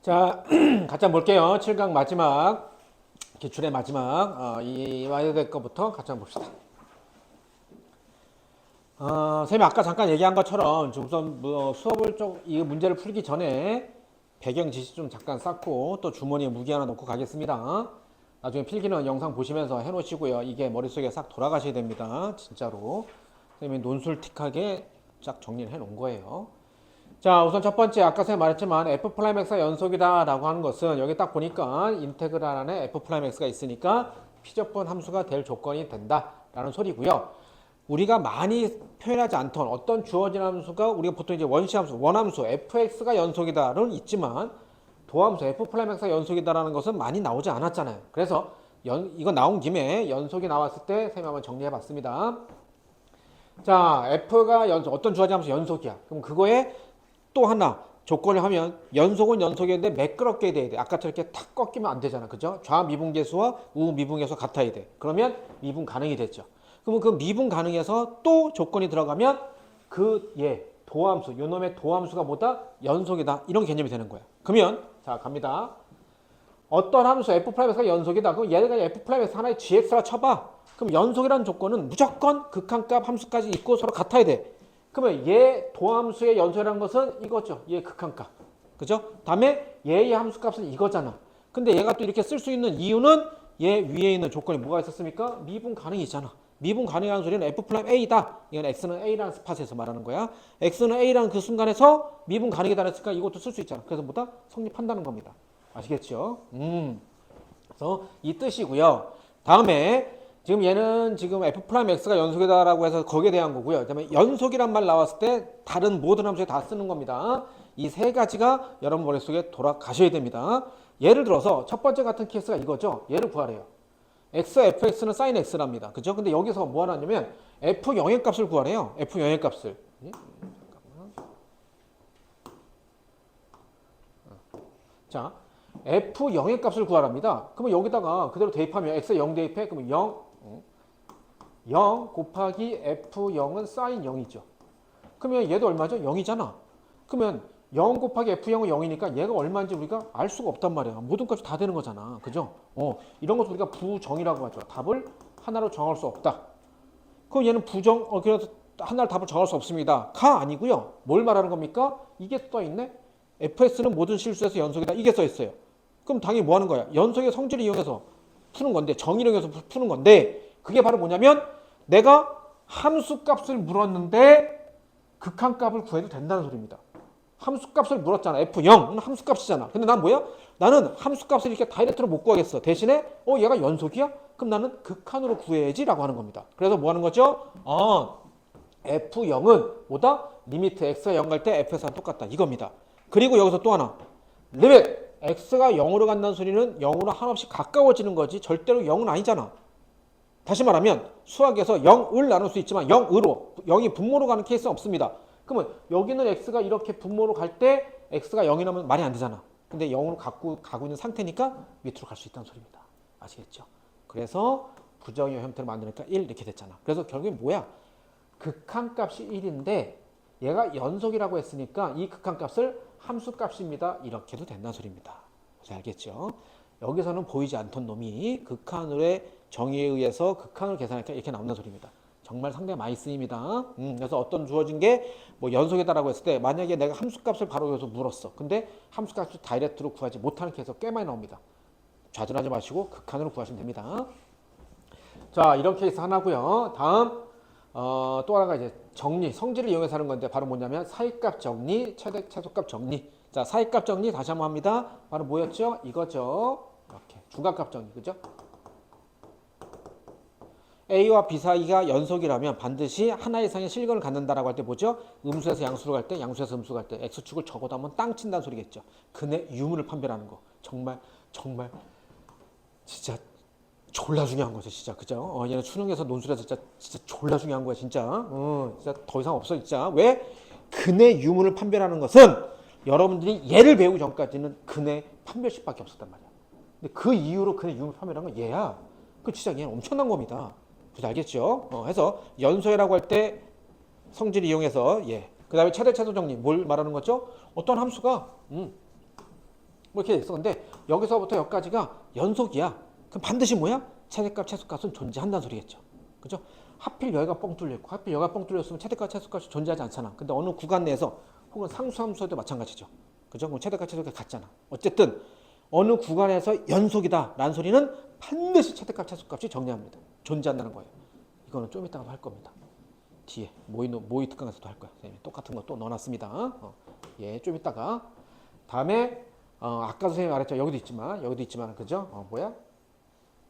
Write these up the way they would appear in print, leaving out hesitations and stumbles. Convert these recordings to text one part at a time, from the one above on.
자, 같이 한번 볼게요. 7강 마지막, 기출의 마지막, 이 와야 될 것부터 같이 한번 봅시다. 선생님이 아까 잠깐 얘기한 것처럼 우선 수업을 이 문제를 풀기 전에 배경 지시 좀 잠깐 쌓고 또 주머니에 무기 하나 넣고 가겠습니다. 나중에 필기는 영상 보시면서 해놓으시고요. 이게 머릿속에 싹 돌아가셔야 됩니다. 진짜로. 선생님이 논술틱하게 쫙 정리를 해놓은 거예요. 자, 우선 첫 번째 아까 제가 말했지만 F'X가 연속이다 라고 하는 것은 여기 딱 보니까 인테그랄 안에 F'X가 있으니까 피접분 함수가 될 조건이 된다 라는 소리고요. 우리가 많이 표현하지 않던 어떤 주어진 함수가 우리가 보통 이제 원시함수, 원함수 Fx가 연속이다는 있지만 도함수 F'X가 연속이다라는 것은 많이 나오지 않았잖아요. 그래서 이거 나온 김에 연속이 나왔을 때 선생님 한번 정리해 봤습니다. 자, F가 어떤 주어진 함수 연속이야. 그럼 그거에 또 하나 조건을 하면 연속은 연속인데 매끄럽게 돼야 돼. 아까처럼 이렇게 탁 꺾이면 안 되잖아. 그죠? 좌미분계수와 우미분계수 같아야 돼. 그러면 미분 가능이 됐죠. 그러면 그 미분 가능해서 또 조건이 들어가면 도함수, 요놈의 도함수가 뭐다? 연속이다. 이런 개념이 되는 거야. 그러면 자, 갑니다. 어떤 함수 F'X가 연속이다. 그럼 얘가 F'X 하나의 GX라 쳐봐. 그럼 연속이라는 조건은 무조건 극한값 함수까지 있고 서로 같아야 돼. 그러면 얘 도함수의 연속이라는 것은 이거죠. 얘 극한값. 그죠? 다음에 얘의 함수값은 이거잖아. 근데 얘가 또 이렇게 쓸 수 있는 이유는 얘 위에 있는 조건이 뭐가 있었습니까? 미분 가능이잖아. 미분 가능한 소리는 F'A다. 이건 X는 A라는 스팟에서 말하는 거야. X는 A라는 그 순간에서 미분 가능이다 했으니까 이것도 쓸 수 있잖아. 그래서 뭐다? 성립한다는 겁니다. 아시겠죠? 그래서 이 뜻이고요. 다음에 지금 얘는 지금 F'X가 연속이다라고 해서 거기에 대한 거고요. 그다음에 연속이란 말 나왔을 때 다른 모든 함수에 다 쓰는 겁니다. 이 세 가지가 여러분 머릿속에 돌아가셔야 됩니다. 예를 들어서 첫 번째 같은 케이스가 이거죠. 얘를 구하래요. X, Fx는 sin X랍니다. 그죠? 근데 여기서 뭐 하냐면 F 영의 값을 구하래요. F 영의 값을. 자, F 영의 값을 구하랍니다. 그러면 여기다가 그대로 대입하면 X에 0 대입해. 그러면 0 곱하기 F0은 sin 0이죠. 그러면 얘도 얼마죠? 0이잖아. 그러면 0 곱하기 F0은 0이니까 얘가 얼마인지 우리가 알 수가 없단 말이야. 모든 값이 다 되는 거잖아. 그죠? 이런 것도 우리가 부정이라고 하죠. 답을 하나로 정할 수 없다. 그럼 얘는 그래서 하나를 답을 정할 수 없습니다. 가 아니고요. 뭘 말하는 겁니까? 이게 써있네? FS는 모든 실수에서 연속이다. 이게 써있어요. 그럼 당연히 뭐 하는 거야? 연속의 성질을 이용해서 푸는 건데, 정의를 이용해서 푸는 건데, 그게 바로 뭐냐면 내가 함수값을 물었는데 극한값을 구해도 된다는 소리입니다. 함수값을 물었잖아. F0은 함수값이잖아. 근데 난 뭐야? 나는 함수값을 이렇게 다이렉트로 못 구하겠어. 대신에 얘가 연속이야? 그럼 나는 극한으로 구해야지 라고 하는 겁니다. 그래서 뭐 하는 거죠? F0은 뭐다? 리미트 x가 0 갈 때 fs랑 똑같다. 이겁니다. 그리고 여기서 또 하나. 리밋 x가 0으로 간다는 소리는 0으로 한없이 가까워지는 거지 절대로 0은 아니잖아. 다시 말하면 수학에서 0을 나눌 수 있지만 0이 분모로 가는 케이스는 없습니다. 그러면 여기는 x가 이렇게 분모로 갈 때 x가 0이 나면 말이 안 되잖아. 근데 0으로 가고 있는 상태니까 밑으로 갈 수 있다는 소리입니다. 아시겠죠? 그래서 부정의 형태를 만드니까 1 이렇게 됐잖아. 그래서 결국에 뭐야? 극한값이 1인데 얘가 연속이라고 했으니까 이 극한값을 함수값입니다. 이렇게도 된다는 소리입니다. 알겠죠? 여기서는 보이지 않던 놈이 극한의 정의에 의해서 극한을 계산하니까 이렇게 나온다는 소리입니다. 정말 상당히 많이 쓰입니다. 그래서 어떤 주어진 게 뭐 연속이다라고 했을 때 만약에 내가 함수값을 바로 여기서 물었어. 근데 함수값을 다이렉트로 구하지 못하는 케이스가 꽤 많이 나옵니다. 좌절하지 마시고 극한으로 구하시면 됩니다. 자, 이런 케이스 하나고요. 다음 또 하나가 이제 정리, 성질을 이용해서 하는 건데 바로 뭐냐면 사이값 정리, 최대 최소값 정리. 자, 사이값 정리 다시 한번 합니다. 바로 뭐였죠? 이거죠. 이렇게 중간값 정리, 그죠? A와 B 사이가 연속이라면 반드시 하나 이상의 실근을 갖는다라고 할 때 뭐죠? 음수에서 양수로 갈 때, 양수에서 음수 갈 때 X축을 적어도 한번 땅 친다는 소리겠죠. 근의 유무를 판별하는 거. 정말 진짜 졸라 중요한 거죠, 진짜. 그죠? 얘는 수능에서 논술에서 진짜 졸라 중요한 거야, 진짜. 진짜 더 이상 없어, 진짜. 왜? 근의 유무를 판별하는 것은 여러분들이 얘를 배우기 전까지는 근의 판별식밖에 없었단 말이야. 근데 그 이후로 근의 유무를 판별하는 건 얘야. 그 진짜 얘는 엄청난 겁니다. 그래서 알겠죠? 해서 연소해라고 할 때 성질을 이용해서 그 다음에 최대 최소 정리 뭘 말하는 거죠? 어떤 함수가 뭐 이렇게 있어. 근데 여기서부터 여기까지가 연속이야. 그럼 반드시 뭐야? 최대값, 최소값은 존재한다는 소리겠죠. 그죠? 하필 여기가 뻥 뚫렸고, 하필 여기가 뻥 뚫렸으면 최대값, 최소값이 존재하지 않잖아. 근데 어느 구간 내에서 혹은 상수함수에도 마찬가지죠. 그죠? 그럼 최대값, 최소값이 같잖아. 어쨌든 어느 구간에서 연속이다 라는 소리는 반드시 최대값, 최소값이 정리합니다. 존재한다는 거예요. 이거는 좀 이따가도 할 겁니다. 뒤에 모의 특강에서도 할 거야. 선생님이 똑같은 거 또 넣어놨습니다. 예, 좀 이따가. 다음에 아까 선생님이 말했죠. 여기도 있지만 그죠? 뭐야?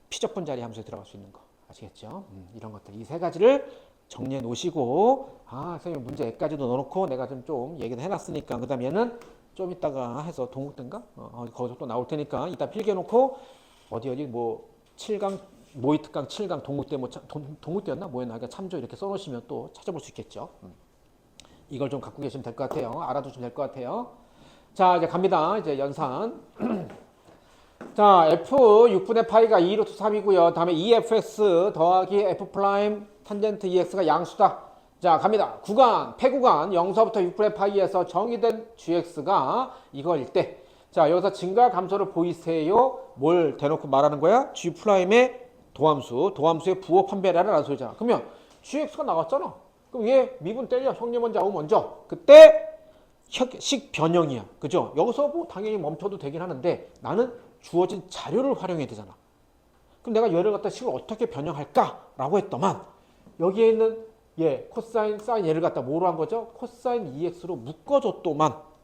피접분 자리 함수에 들어갈 수 있는 거 아시겠죠? 이런 것들 이 세 가지를 정리해 놓으시고 선생님 문제 여기까지도 넣어놓고 내가 좀 얘기도 해놨으니까 그 다음 얘는 좀 이따가 해서 동국대인가? 거기서 또 나올 테니까 이따 필기해놓고 어디 뭐 7강 모의 특강 7강 동국대 뭐 동국대였나 뭐였나 참조 이렇게 써놓으시면 또 찾아볼 수 있겠죠. 이걸 좀 갖고 계시면 될 것 같아요. 알아두시면 될 것 같아요. 자 이제 갑니다. 이제 연산. 자 f 6분의 파이가 2 루트 3이고요. 다음에 2fx 더하기 f 프라임 탄젠트 2x가 양수다. 자 갑니다. 구간 폐구간 0서부터 6분의 파이에서 정의된 gx가 이거일 때 자 여기서 증가 감소를 보이세요. 뭘 대놓고 말하는 거야? g 프라임의 도함수의 부호 판별하라는 소리잖아. 그러면 gx가 나왔잖아. 그럼 얘 미분 때려. 형님 먼저 아우 먼저. 그때 식 변형이야. 그죠? 여기서 뭐 당연히 멈춰도 되긴 하는데 나는 주어진 자료를 활용해야 되잖아. 그럼 내가 얘를 갖다 식을 어떻게 변형할까라고 했더만 여기에 있는 코사인, 사인 얘를 갖다 뭐로 한 거죠? 코사인 2x로 묶어줬더만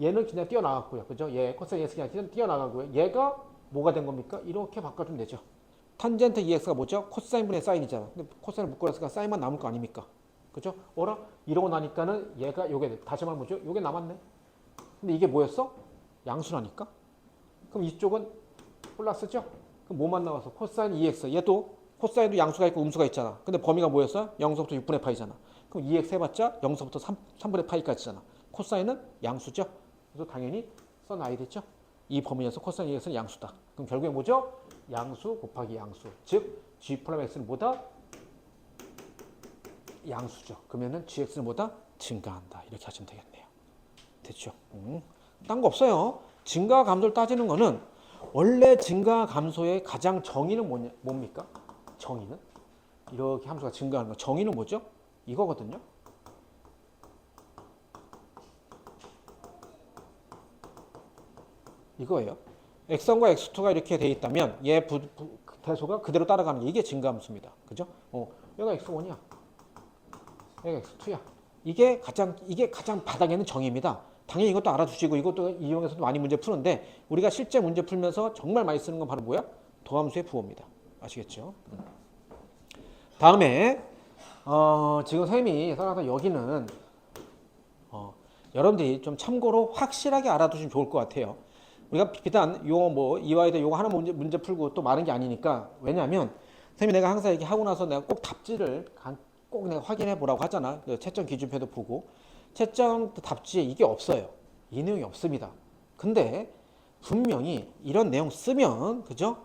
얘는 그냥 띄어나갔고요. 그죠? 코사인 2x 그냥 띄어나가고요. 얘가 뭐가 된 겁니까? 이렇게 바꿔주면 되죠. 탄젠트 2x가 뭐죠? 코사인분의 사인이잖아. 근데 코사인을 묶어놨으니까 사인만 남을 거 아닙니까? 그죠? 어라? 이러고 나니까는 얘가 요게 다시 말하면 뭐죠? 요게 남았네. 근데 이게 뭐였어? 양수라니까? 그럼 이쪽은 플러스죠? 그럼 뭐만 나와서 코사인 2x 얘도 코사인도 양수가 있고 음수가 있잖아. 근데 범위가 뭐였어? 0서부터 6분의 파이잖아. 그럼 2x 해봤자 0서부터 3분의 파이까지잖아. 코사인은 양수죠? 그래서 당연히 써놔야 되죠? 이 범위에서 코사인 2x는 양수다. 그럼 결국에 뭐죠? 양수 곱하기 양수. 즉 g 플러스 x는 뭐다? 양수죠. 그러면은 gx는 뭐다? 증가한다. 이렇게 하시면 되겠네요. 됐죠? 딴 거 없어요. 증가 감소를 따지는 거는 원래 증가 감소의 가장 정의는 뭡니까? 정의는? 이렇게 함수가 증가하는 거. 정의는 뭐죠? 이거거든요. 이거예요. x1과 x2가 이렇게 돼 있다면 얘 대소가 그대로 따라가는 게 이게 증가 함수입니다. 그죠? 얘가 x1이야. 얘가 x2야. 이게 가장 바닥에는 정의입니다. 당연히 이것도 알아두시고 이것도 이용해서도 많이 문제 푸는데 우리가 실제 문제 풀면서 정말 많이 쓰는 건 바로 뭐야? 도함수의 부호입니다. 아시겠죠? 다음에 지금 쌤이 써놔서 여기는 여러분들이 좀 참고로 확실하게 알아두시면 좋을 것 같아요. 우리가 비단 이와이드 요거 하나 문제 풀고 또 많은 게 아니니까. 왜냐하면 쌤이 내가 항상 얘기하고 나서 내가 꼭 답지를 꼭 내가 확인해 보라고 하잖아. 채점 기준표도 보고. 채점 답지에 이게 없어요. 이 내용이 없습니다. 근데 분명히 이런 내용 쓰면 그죠?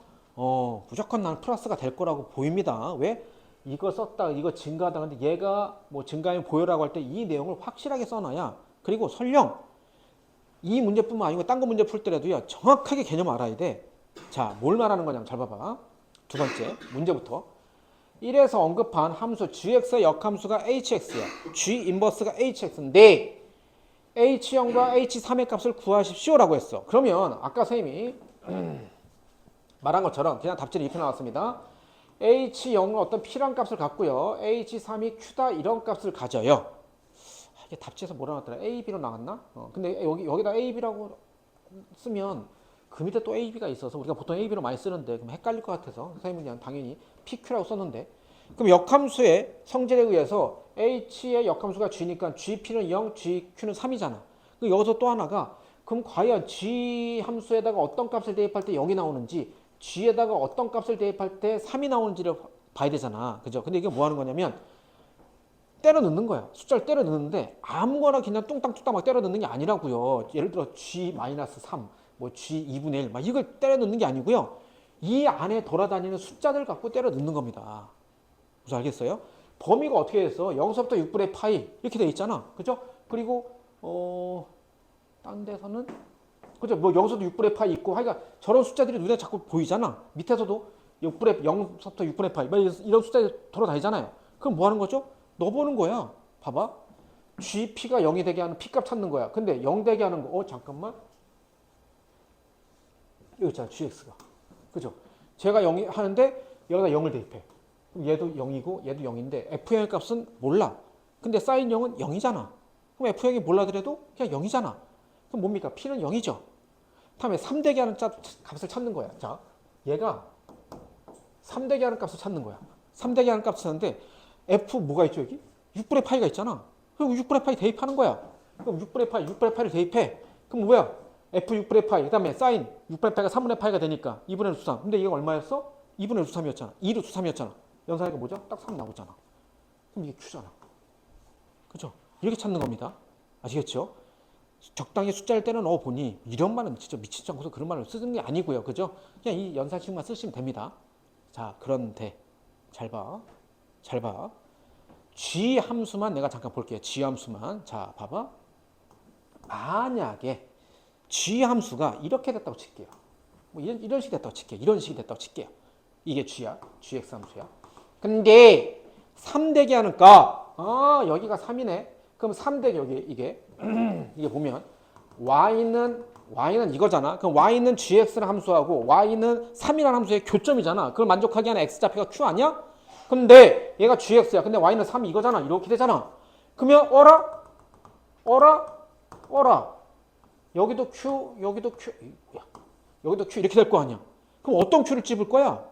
무조건 나는 플러스가 될 거라고 보입니다. 왜? 이거 썼다, 이거 증가하다. 근데 얘가 뭐 증가하면 보여라고 할 때 이 내용을 확실하게 써놔야. 그리고 설령 이 문제뿐만 아니고 딴 거 문제 풀 때라도요. 정확하게 개념 알아야 돼. 자, 뭘 말하는 거냐면 잘 봐봐. 두 번째 문제부터. 1에서 언급한 함수 gx의 역함수가 hx야. g 인버스가 hx인데 h0과 h3의 값을 구하십시오라고 했어. 그러면 아까 선생님이 말한 것처럼 그냥 답지는 이렇게 나왔습니다. h0은 어떤 P란 값을 갖고요. h3이 Q다 이런 값을 가져요. 이게 답지에서 뭐라 나왔더라? AB로 나왔나? 근데 여기다 AB라고 쓰면 그 밑에 또 AB가 있어서 우리가 보통 AB로 많이 쓰는데 그럼 헷갈릴 것 같아서 선생님은 그냥 당연히 PQ라고 썼는데 그럼 역함수의 성질에 의해서 H의 역함수가 G니까 GP는 0, GQ는 3이잖아. 여기서 또 하나가 그럼 과연 G 함수에다가 어떤 값을 대입할 때 0이 나오는지 G에다가 어떤 값을 대입할 때 3이 나오는지를 봐야 되잖아. 그죠? 근데 이게 뭐 하는 거냐면 때려 넣는 거야. 숫자를 때려 넣는데 아무거나 그냥 뚱땅뚱땅 막 때려 넣는 게 아니라고요. 예를 들어 G-3, 뭐 G2분의 1, 막 이걸 때려 넣는 게 아니고요. 이 안에 돌아다니는 숫자들 갖고 때려 넣는 겁니다. 무슨 알겠어요? 범위가 어떻게 됐어? 0서부터 6분의 파이 이렇게 돼 있잖아. 그죠? 그리고 딴 데서는 그죠? 뭐 여기서도 6분의 파이 있고 하여간 저런 숫자들이 눈에 자꾸 보이잖아. 밑에서도 6분의 0부터 6분의 파이 이런 숫자들이 돌아다니잖아요. 그럼 뭐 하는 거죠? 넣어보는 거야. 봐봐. GP가 0이 되게 하는 P값 찾는 거야. 근데 0 되게 하는 거. 잠깐만. 여기 있잖아. GX가. 그죠? 제가 0이 하는데 여기다 0을 대입해. 그럼 얘도 0이고 얘도 0인데 F형의 값은 몰라. 근데 사인 0은 0이잖아. 그럼 F형이 몰라더라도 그냥 0이잖아. 그럼 뭡니까? P는 0이죠. 다음에 3대기 하는 값을 찾는 거야. 자, 얘가 3대기 하는 값을 찾는 거야. 3대기 하는 값을 찾는데 F 뭐가 있죠 여기? 6분의 파이가 있잖아. 그럼 6분의 파이 대입하는 거야. 그럼 6분의 파이를 대입해. 그럼 뭐야? F 6분의 파이. 그 다음에 사인 6분의 파이가 3분의 파이가 되니까 2분의 루트 3. 근데 이게 얼마였어? 2분의 루트 3이었잖아. 2 루트 3이었잖아. 연산하니까 뭐죠? 딱 3 나오잖아. 그럼 이게 Q잖아. 그죠? 이렇게 찾는 겁니다. 아시겠죠? 적당히 숫자를 때려 넣어 보니 이런 말은 진짜 미치지 않고서 그런 말을 쓰는 게 아니고요. 그죠? 그냥 이 연산식만 쓰시면 됩니다. 자, 그런데 잘 봐. 잘 봐. G 함수만 내가 잠깐 볼게요. G 함수만. 자, 봐봐. 만약에 G 함수가 이렇게 됐다고 칠게요. 뭐 이런 식이 됐다고 칠게요. 이런 식이 됐다고 칠게요. 이게 G야. GX 함수야. 근데 3대기 하니까 여기가 3이네. 그럼 3대기 여기 이게 이게 보면 y는 이거잖아. 그럼 y는 gx라는 함수하고 y는 3이라는 함수의 교점이잖아. 그걸 만족하게 하는 x좌표가 q 아니야? 근데 얘가 gx야. 근데 y는 3 이거잖아. 이렇게 되잖아. 그러면 어라 여기도 q 여기도 q 여기도 q 이렇게 될 거 아니야. 그럼 어떤 q를 집을 거야?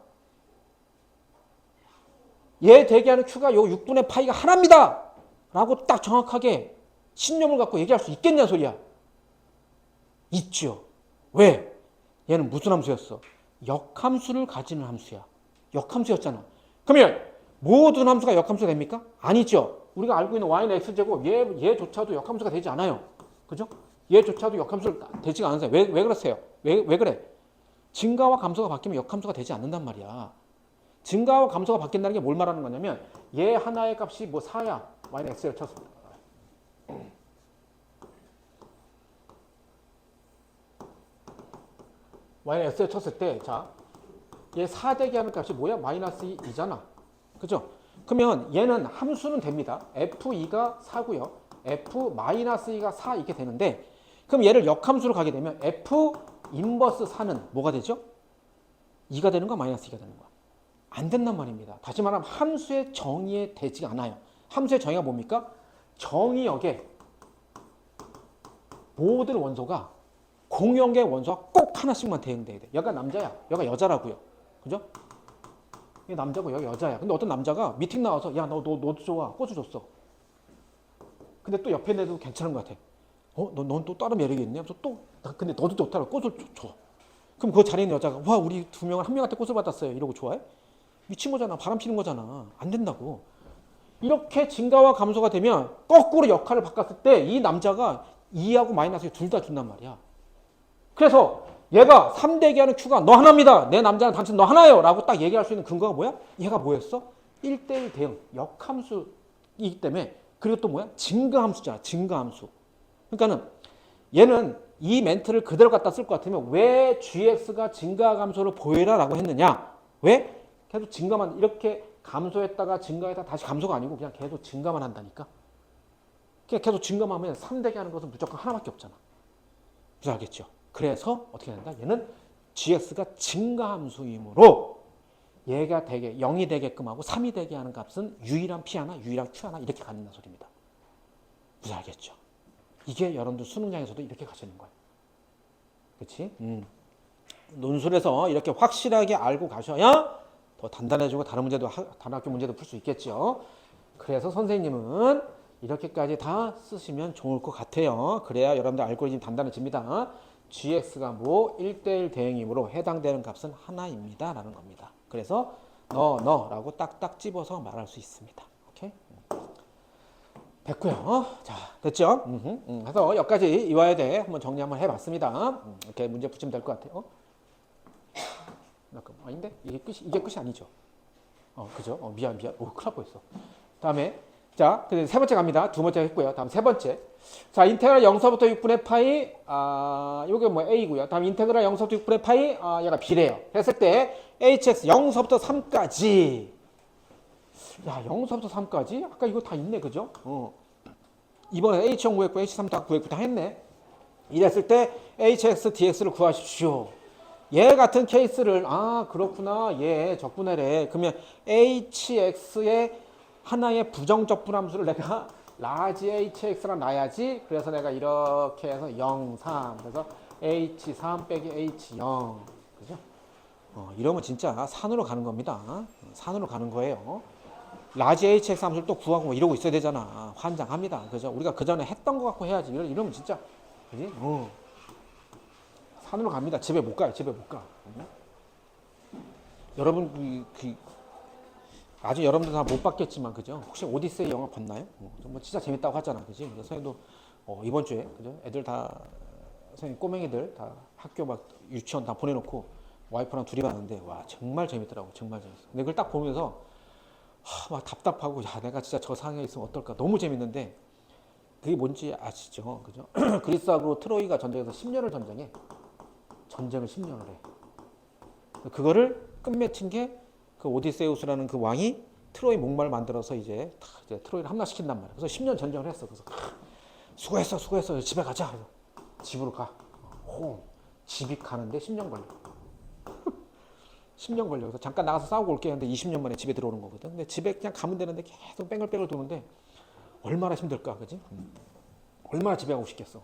얘 대기하는 q가 요 6분의 파이가 하나입니다. 라고 딱 정확하게 신념을 갖고 얘기할 수 있겠냐 소리야. 있죠. 왜? 얘는 무슨 함수였어? 역함수를 가지는 함수야. 역함수였잖아. 그러면 모든 함수가 역함수가 됩니까? 아니죠. 우리가 알고 있는 y는 x제곱 얘조차도 역함수가 되지 않아요. 그죠? 얘조차도 역함수가 되지가 않으세요. 왜 그러세요? 왜 그래? 증가와 감소가 바뀌면 역함수가 되지 않는단 말이야. 증가와 감소가 바뀐다는 게 뭘 말하는 거냐면 얘 하나의 값이 뭐 4야. y는 x를 쳤어. y는 x를 쳤을 때, 자, 얘 4대기 하는 값이 뭐야? 마이너스 2잖아. 그죠? 그러면 얘는 함수는 됩니다. f2가 4고요. f-2가 4 이렇게 되는데, 그럼 얘를 역함수로 가게 되면 f 인버스 4는 뭐가 되죠? 2가 되는 거야? 마이너스 2가 되는 거야? 안 된단 말입니다. 다시 말하면 함수의 정의에 되지 않아요. 함수의 정의가 뭡니까? 정의역에 모든 원소가 공용의 원소가 꼭 하나씩만 대응돼야 돼. 여기가 남자야. 여기가 여자라고요. 그죠? 얘 남자고 여기 여자야. 근데 어떤 남자가 미팅 나와서 야, 너도 좋아. 꽃을 줬어. 근데 또 옆에 애도 괜찮은 것 같아. 넌 또 다른 매력이 있네. 그래서 근데 너도 좋다고 꽃을 줘. 그럼 그 자리에 있는 여자가 와, 우리 두 명은 한 명한테 꽃을 받았어요. 이러고 좋아해? 미친 거잖아. 바람 피는 거잖아. 안 된다고. 이렇게 증가와 감소가 되면 거꾸로 역할을 바꿨을 때 이 남자가 2하고 마이너스 둘 다 준단 말이야. 그래서 얘가 3대기 하는 Q가 너 하나입니다. 내 남자는 단순 너 하나예요. 라고 딱 얘기할 수 있는 근거가 뭐야? 얘가 뭐였어? 1대1 대응, 역함수이기 때문에. 그리고 또 뭐야? 증가함수잖아. 증가함수. 그러니까는 얘는 이 멘트를 그대로 갖다 쓸 것 같으면 왜 gx가 증가감소를 보여라 라고 했느냐? 왜? 계속 증가만 이렇게 감소했다가 증가했다가 다시 감소가 아니고 그냥 계속 증가만 한다니까. 그냥 계속 증가만 하면 3대기 하는 것은 무조건 하나밖에 없잖아. 무슨 알겠죠? 그래서 어떻게 된다? 얘는 gx가 증가함수이므로 얘가 되게 0이 되게끔 하고 3이 되게 하는 값은 u랑 p 하나, u랑 q 하나 이렇게 갖는다 소리입니다. 무슨 알겠죠? 이게 여러분들 수능장에서도 이렇게 가시는 거예요. 그렇지? 논술에서 이렇게 확실하게 알고 가셔야 더 단단해지고 다른 학교 문제도 풀 수 있겠죠. 그래서 선생님은 이렇게까지 다 쓰시면 좋을 것 같아요. 그래야 여러분들 알고리즘 단단해집니다. gx가 뭐 1대1 대응이므로 해당되는 값은 하나입니다. 라는 겁니다. 그래서 너라고 딱딱 집어서 말할 수 있습니다. 오케이? 됐고요. 자, 됐죠? 그래서 여기까지 이와야 돼. 한번 정리 한번 해봤습니다. 이렇게 문제 붙이면 될 것 같아요. 아닌데? 이게 끝이 아니죠. 그죠? 미안. 오, 큰일 날 뻔했어. 다음에 자, 세 번째 갑니다. 두 번째 했고요. 다음 세 번째. 자, 인테그랄 0서부터 6분의 파이, 요게 뭐 a고요. 다음 인테그랄 0서부터 6분의 파이, 얘가 b래요. 했을 때 hx 0서부터 3까지. 야, 0서부터 3까지? 아까 이거 다 있네, 그죠? 이번에 h0 구했고 h3 다 구했고 다 했네. 이랬을 때 hx dx를 구하십시오. 얘 같은 케이스를 그렇구나. 얘 적분해래. 그러면 hx의 하나의 부정적 분함수를 내가 라지 hx랑 놔야지. 그래서 내가 이렇게 해서 0, 3. 그래서 h3 빼기 h0. 그죠? 이러면 진짜 산으로 가는 겁니다. 산으로 가는 거예요. 라지 hx 함수를 또 구하고 뭐 이러고 있어야 되잖아. 환장합니다. 그죠? 우리가 그 전에 했던 거 갖고 해야지. 이러면 진짜, 그지? 산으로 갑니다. 집에 못 가요. 집에 못 가. 여러분, 아직 여러분들 다 못 봤겠지만, 그죠? 혹시 오디세이 영화 봤나요? 뭐 진짜 재밌다고 하잖아. 그지? 선생님도, 이번 주에, 그죠? 애들 다, 선생님 꼬맹이들 다 학교 막 유치원 다 보내놓고 와이프랑 둘이 봤는데, 와, 정말 재밌더라고. 정말 재밌어. 근데 그걸 딱 보면서, 막 답답하고, 야, 내가 진짜 저 상황에 있으면 어떨까. 너무 재밌는데, 그게 뭔지 아시죠? 그죠? 그리스하고 트로이가 전쟁에서 10년을 전쟁해. 전쟁을 10년을 해. 그거를 끝맺힌 게 그 오디세우스라는 그 왕이 트로이 목마를 만들어서 이제 트로이를 함락시킨단 말이야. 그래서 10년 전쟁을 했어. 그래서 수고했어. 집에 가자. 그래서 집으로 가. 집이 가는데 10년 걸려. 10년 걸려. 그래서 잠깐 나가서 싸우고 올게 했는데 20년 만에 집에 들어오는 거거든. 근데 집에 그냥 가면 되는데 계속 뺑글뺑글 도는데 얼마나 힘들까, 그지? 얼마나 집에 가고 싶겠어.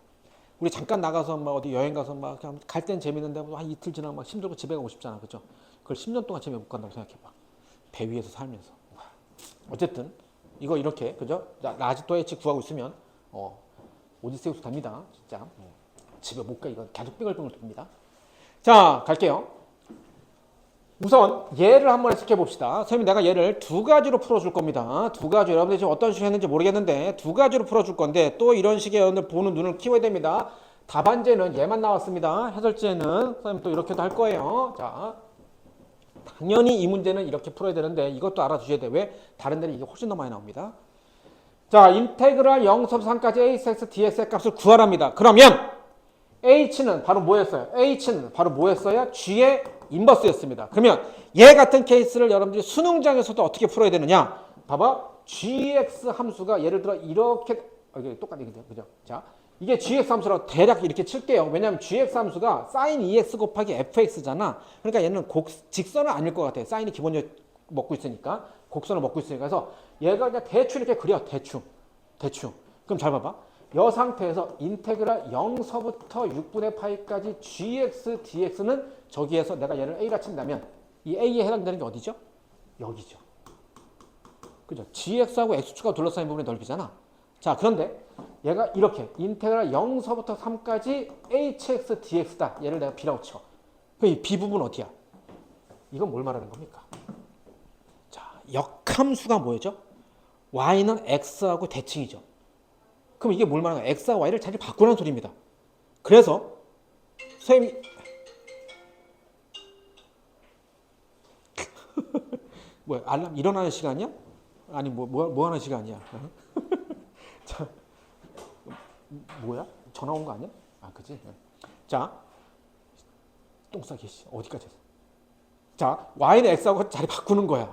우리 잠깐 나가서 막 어디 여행 가서 막 그냥 갈 땐 재밌는데 한 이틀 지나면 막 힘들고 집에 가고 싶잖아, 그죠? 그걸 10년 동안 집에 못 간다고 생각해봐. 배 위에서 살면서. 어쨌든 이거 이렇게, 그죠? 라지 또 H 구하고 있으면 오디세우스 됩니다, 진짜. 집에 못 가. 이거 계속 빙글빙글 돕니다. 자, 갈게요. 우선 얘를 한번 해석해 봅시다. 선생님, 내가 얘를 두 가지로 풀어줄 겁니다. 두 가지. 여러분들 지금 어떤 식으로 했는지 모르겠는데 두 가지로 풀어줄 건데 또 이런 식의 여러분들 보는 눈을 키워야 됩니다. 답안제는 얘만 나왔습니다. 해설제는 선생님 또 이렇게도 할 거예요. 자, 당연히 이 문제는 이렇게 풀어야 되는데 이것도 알아두셔야 돼. 왜? 다른 데는 이게 훨씬 더 많이 나옵니다. 자, 인테그랄 0서부터 3까지 ax dx의 값을 구하랍니다. 그러면 h는 바로 뭐였어요? h는 바로 뭐였어요? g의 인버스였습니다. 그러면 얘 같은 케이스를 여러분들이 수능장에서도 어떻게 풀어야 되느냐? 봐봐. gx 함수가 예를 들어 이렇게 이게 똑같거든요. 그죠? 자, 이게 gx 함수라고 대략 이렇게 칠게요. 왜냐하면 gx 함수가 sin 2x 곱하기 fx잖아. 그러니까 얘는 직선은 아닐 것 같아요. sin이 기본적으로 먹고 있으니까. 곡선을 먹고 있으니까. 그래서 얘가 그냥 대충 이렇게 그려. 대충. 그럼 잘 봐봐. 이 상태에서 인테그랄 0서부터 6분의 파이까지 gx, dx는 저기에서 내가 얘를 a라 친다면 이 a에 해당되는 게 어디죠? 여기죠. 그죠? gx하고 x축가 둘러싸인 부분의 넓이잖아. 자, 그런데 얘가 이렇게 인테그랄 0서부터 3까지 hx, dx다. 얘를 내가 b라고 쳐. 그럼 이 b 부분 어디야? 이건 뭘 말하는 겁니까? 자, 역함수가 뭐였죠? y는 x하고 대칭이죠. 그럼 이게 뭘 말하는 거야? x와 y를 자리 바꾸라는 소리입니다. 그래서 선생님이 뭐야, 알람 일어나는 시간이야? 아니 뭐 하는 시간이야? 자, 뭐야? 전화 온 거 아니야? 그지? 자, 똥 싸기 어디까지 했어? 자, y는 x하고 자리 바꾸는 거야.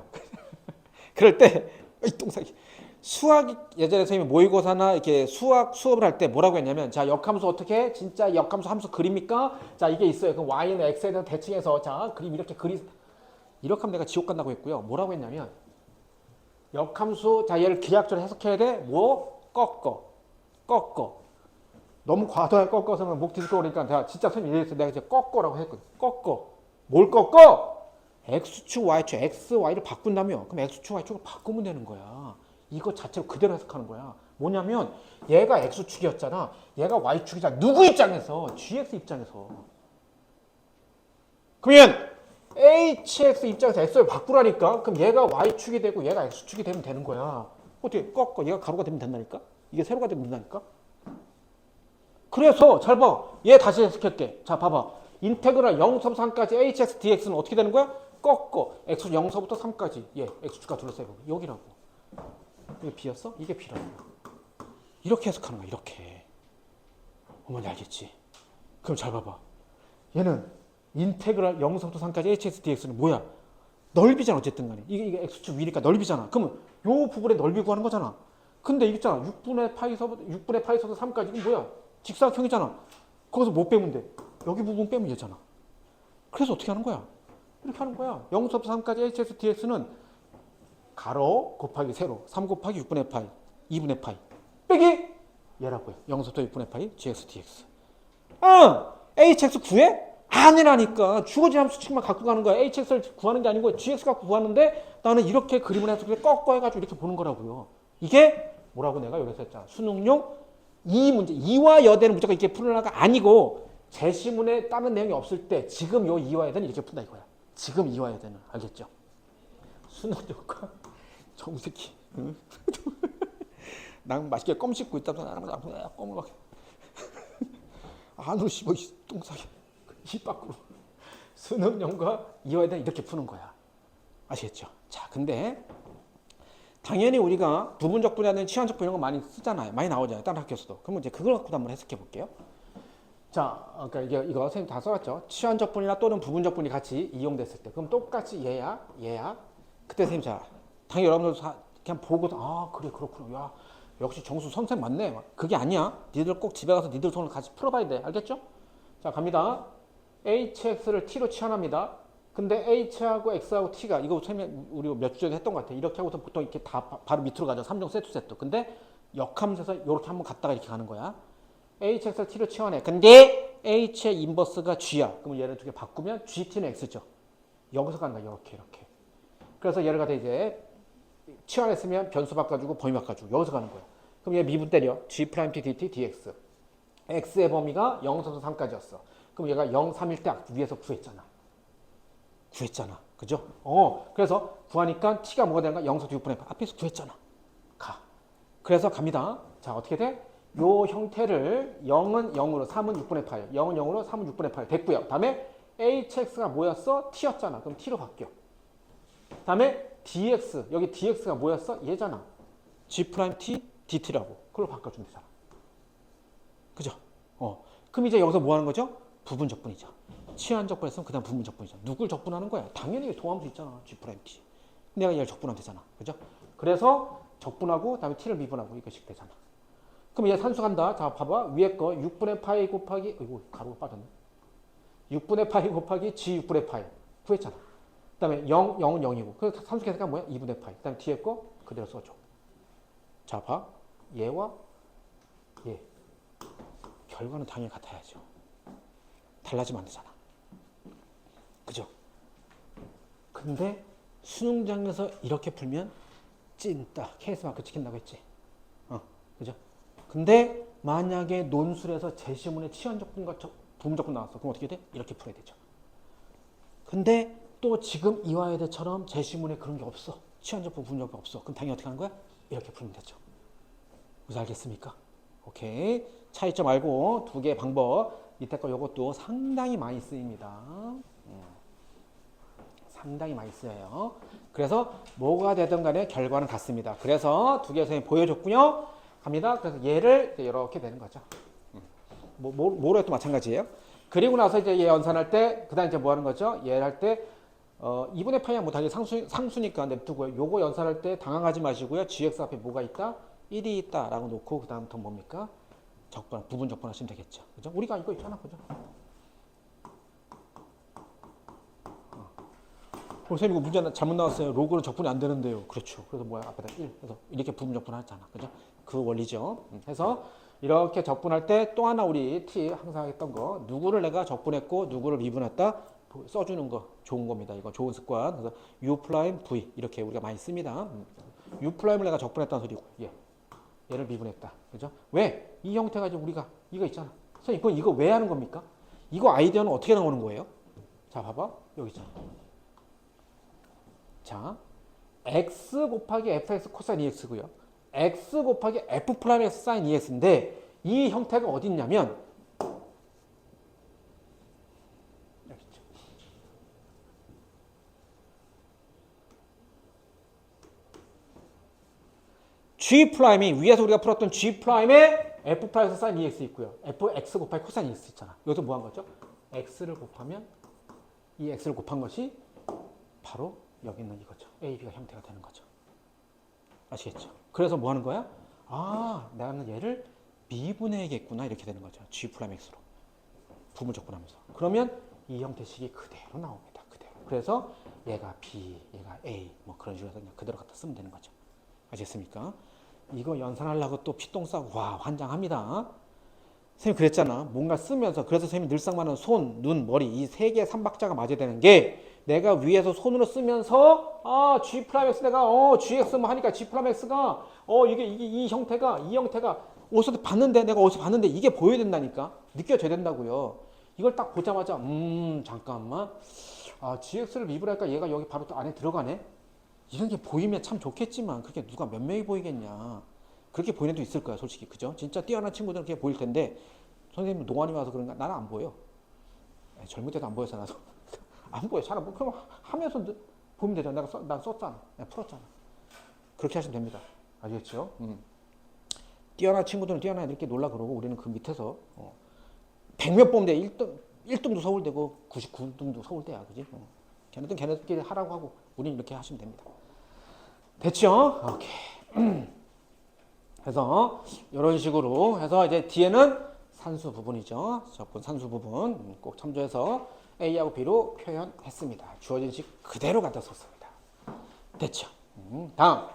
그럴 때 똥 싸기. 수학 예전에 선생님이 모의고사나 이렇게 수업을 할 때 뭐라고 했냐면, 자, 역함수 어떻게 해? 진짜 역함수 함수 그립니까? 자, 이게 있어요. 그럼 y는 x에 대한 대칭해서 자, 그림 이렇게 이렇게 하면 내가 지옥 간다고 했고요. 뭐라고 했냐면 역함수, 자, 얘를 기하학적으로 해석해야 돼. 뭐? 꺾어. 너무 과도하게 꺾어서는 목 뒤집어 그러니까 내가 진짜 선생님 이래서 내가 이제 꺾어라고 했거든. 꺾어. 뭘 꺾어? x축, y축, x, y를 바꾼다며. 그럼 x축, y축을 바꾸면 되는 거야. 이거 자체로 그대로 해석하는 거야. 뭐냐면 얘가 x축이었잖아. 얘가 y축이잖아. 누구 입장에서? gx 입장에서. 그러면 hx 입장에서 x를 바꾸라니까. 그럼 얘가 y축이 되고 얘가 x축이 되면 되는 거야. 어떻게 꺾어? 얘가 가로가 되면 된다니까? 이게 세로가 되면 된다니까? 그래서 잘 봐. 얘 다시 해석할게. 자, 봐봐. 인테그랄 0서부터 3까지 hx dx는 어떻게 되는 거야? 꺾어. x 0서부터 3까지. 예, x축과 둘러싸이고 여기라고. 이게 B였어? 이게 B라는 거야. 이렇게 해석하는 거야. 이렇게. 어머니 알겠지? 그럼 잘 봐봐. 얘는 인테그랄 0부터 3까지 hx dx는 뭐야? 넓이잖아. 어쨌든 간에. 이게 x축 위니까 넓이잖아. 그러면 요 부분의 넓이 구하는 거잖아. 근데 이거 있잖아. 6분의 파이서부터 3까지 이건 뭐야? 직사각형이잖아. 거기서 뭐 빼면 돼? 여기 부분 빼면 되잖아. 그래서 어떻게 하는 거야? 이렇게 하는 거야. 0부터 3까지 hx dx는 가로 곱하기 세로 3 곱하기 6분의 파이 2분의 파이 빼기 얘라고요. 0부터 6분의 파이 gx dx. hx 구해? 아니라니까. 주어진 함수 수칙만 갖고 가는 거야. hx를 구하는 게 아니고 gx 갖고 구하는데 나는 이렇게 그림을 해서 꺾어 해가지고 이렇게 보는 거라고요. 이게 뭐라고 내가 여기서 했잖아. 수능용 이 문제, 이와 여대는 무조건 이렇게 풀어나가 아니고 제시문에 다른 내용이 없을 때 지금 요 이와 여대는 이렇게 푼다 이거야. 지금 이와 여대는. 알겠죠? 수능용과 정새끼. 응? 난 맛있게 껌 씹고 있다가 껌을 막 안으로 씹어 똥싸게 입 밖으로. 수능용과 이와에 대한 이렇게 푸는 거야. 아시겠죠? 자, 근데 당연히 우리가 부분적 분야는 치환적 분야 이런 거 많이 쓰잖아요. 많이 나오잖아요. 다른 학교에서도. 그러면 이제 그걸 갖고 한번 해석해 볼게요. 자, 그러니까 이거 선생님 다 써왔죠. 치환적 분이나 또는 부분적 분이 같이 이용됐을 때, 그럼 똑같이 얘야. 그때 선생님 자, 당연히 여러분들 그냥 보고서 그래 그렇구나. 야, 역시 정수 선생 맞네. 그게 아니야. 니들 꼭 집에 가서 니들 손을 같이 풀어봐야 돼. 알겠죠? 자, 갑니다. hx를 t로 치환합니다. 근데 h하고 x하고 t가 이거 우리 몇 주 전에 했던 것 같아. 이렇게 하고서 보통 이렇게 다 바로 밑으로 가죠. 3종 세트. 근데 역함수에서 이렇게 한번 갔다가 이렇게 가는 거야. hx를 t로 치환해. 근데 h의 인버스가 g야. 그럼 얘를 두 개 바꾸면 gt는 x죠. 여기서 가는 거야. 이렇게. 그래서 얘를 갖다 이제 치환했으면 변수 바꿔주고 범위 바꿔주고 여기서 가는 거야. 그럼 얘 미분 때려. g't dt dx. x의 범위가 0에서 3까지였어. 그럼 얘가 0, 3일 때 위에서 구했잖아. 그죠? 그래서 구하니까 t가 뭐가 되는가? 0에서 6분의 8. 앞에서 구했잖아. 가. 그래서 갑니다. 자, 어떻게 돼? 요 형태를 0은 0으로, 3은 6분의 8. 0은 0으로, 3은 6분의 8. 됐고요. 다음에 hx가 뭐였어? t였잖아. 그럼 t로 바뀌어. 다음에 dx. 여기 dx가 뭐였어? 얘잖아. g'(t) dt라고. 그걸 바꿔주면 되잖아. 그죠? 그럼 이제 여기서 뭐 하는 거죠? 부분적분이죠. 치환적분했으면 그 다음 부분적분이죠. 누굴 적분하는 거야? 당연히 도함수 있잖아. g'(t). 내가 얘를 적분하면 되잖아. 그죠? 그래서 적분하고 그다음에 t를 미분하고 이것씩 되잖아. 그럼 얘 산수 간다. 자, 봐봐. 위에 거 6분의 파이 곱하기 이거 가로가 빠졌네. 6분의 파이 곱하기 g 6분의 파이 구했잖아. 그 다음에 0, 0은 0이고. 그래서 산수 계산가 뭐야? 2분의 파이. 그 다음에 뒤에 거 그대로 써줘. 자, 봐. 얘와 얘. 결과는 당연히 같아야죠. 달라지면 안 되잖아. 그죠? 근데 수능장에서 이렇게 풀면 찐따. 케이스 마크 지킨다고 했지. 그죠? 근데 만약에 논술에서 제시문에 치환적분과 부분적분 나왔어. 그럼 어떻게 돼? 이렇게 풀어야 되죠. 근데 또 지금 이화여대처럼 제시문에 그런 게 없어. 치환적분, 부분적분 없어. 그럼 당연히 어떻게 하는 거야? 이렇게 풀면 되죠. 무슨 알겠습니까? 오케이. 차이점 알고 두 개의 방법. 밑에 거 요것도 상당히 많이 쓰입니다. 상당히 많이 쓰여요. 그래서 뭐가 되든 간에 결과는 같습니다. 그래서 두 개 선생님 보여줬고요. 갑니다. 그래서 얘를 이렇게 되는 거죠. 뭐로 해도 마찬가지예요. 그리고 나서 이제 얘 연산할 때, 그 다음 이제 뭐 하는 거죠? 얘 할 때, 2분의 파이야 뭐 당연히 상수니까 냅두고요. 요거 연산할 때 당황하지 마시고요. gx 앞에 뭐가 있다? 1이 있다 라고 놓고, 그 다음부터 뭡니까? 부분 적분 하시면 되겠죠. 그죠? 우리가 이거 있잖아. 그죠? 선생님 이거 문제 잘못 나왔어요. 로그는 적분이 안 되는데요. 그렇죠. 그래서 뭐야? 앞에다 1. 그래서 이렇게 부분 적분하잖아. 그죠? 그 원리죠. 해서 이렇게 적분할 때 또 하나 우리 T 항상 했던 거. 누구를 내가 적분했고 누구를 미분했다 써주는 거 좋은 겁니다. 이거 좋은 습관. 그래서 U'(V) 이렇게 우리가 많이 씁니다. U''을 내가 적분했다는 소리고. 얘를 미분했다. 그죠? 왜? 이 형태가 이제 우리가 이거 있잖아. 선생님 이거 왜 하는 겁니까? 이거 아이디어는 어떻게 나오는 거예요? 자, 봐봐. 여기 있잖아. 자, x 곱하기 fx 코사인 ex고요. x 곱하기 f 프라임 x 사인 ex인데 이 형태가 어디 있냐면 여기 있죠. G 프라임이 위에서 우리가 풀었던 G 프라임에 F 프라임에서 사인 EX 있고요. FX 곱하기 코사인 EX 있잖아. 여기서 뭐 한 거죠? X를 곱하면 이 X를 곱한 것이 바로 여기 있는 이거죠. AB가 형태가 되는 거죠. 아시겠죠? 그래서 뭐 하는 거야? 아, 나는 얘를 미분해야겠구나 이렇게 되는 거죠. G 프라임 X로 부분 적분하면서. 그러면 이 형태식이 그대로 나옵니다. 그대로. 그래서 얘가 B, 얘가 A 뭐 그런 식으로 해서 그냥 그대로 갖다 쓰면 되는 거죠. 아시겠습니까? 이거 연산하려고 또 피똥 싸고 와 환장합니다. 선생님 그랬잖아. 뭔가 쓰면서 그래서 선생님이 늘상 말하는 손, 눈, 머리 이 세 개의 삼박자가 맞아야 되는 게 내가 위에서 손으로 쓰면서 아 G 프라임 X 내가 GX 뭐 하니까 G 프라임 X가 이게 이 형태가 어디서 봤는데 내가 어디서 봤는데 이게 보여야 된다니까 느껴져야 된다고요. 이걸 딱 보자마자 잠깐만 GX를 미분하니까 얘가 여기 바로 또 안에 들어가네. 이런 게 보이면 참 좋겠지만 그렇게 누가 몇 명이 보이겠냐. 그렇게 보이는 애도 있을 거야 솔직히 그죠? 진짜 뛰어난 친구들은 그렇게 보일 텐데 선생님 노안이 와서 그런가? 나는 안 보여. 젊을 때도 안 보여서 나도 안 보여. 잘 안 보여. 그럼 하면서 보면 되잖아. 난 썼잖아. 내가 풀었잖아. 그렇게 하시면 됩니다. 아시겠죠? 뛰어난 친구들은 뛰어난 애들 이렇게 놀라 그러고 우리는 그 밑에서 100몇 뽑는데 1등도 서울대고 99등도 서울대야. 그지? 걔네들은 걔네들끼리 하라고 하고 우리는 이렇게 하시면 됩니다. 됐죠? 오케이. 그래서 이런 식으로 해서 이제 뒤에는 산수 부분이죠. 적분 산수 부분 꼭 참조해서 A하고 B로 표현했습니다. 주어진 식 그대로 갖다 썼습니다. 됐죠? 다음.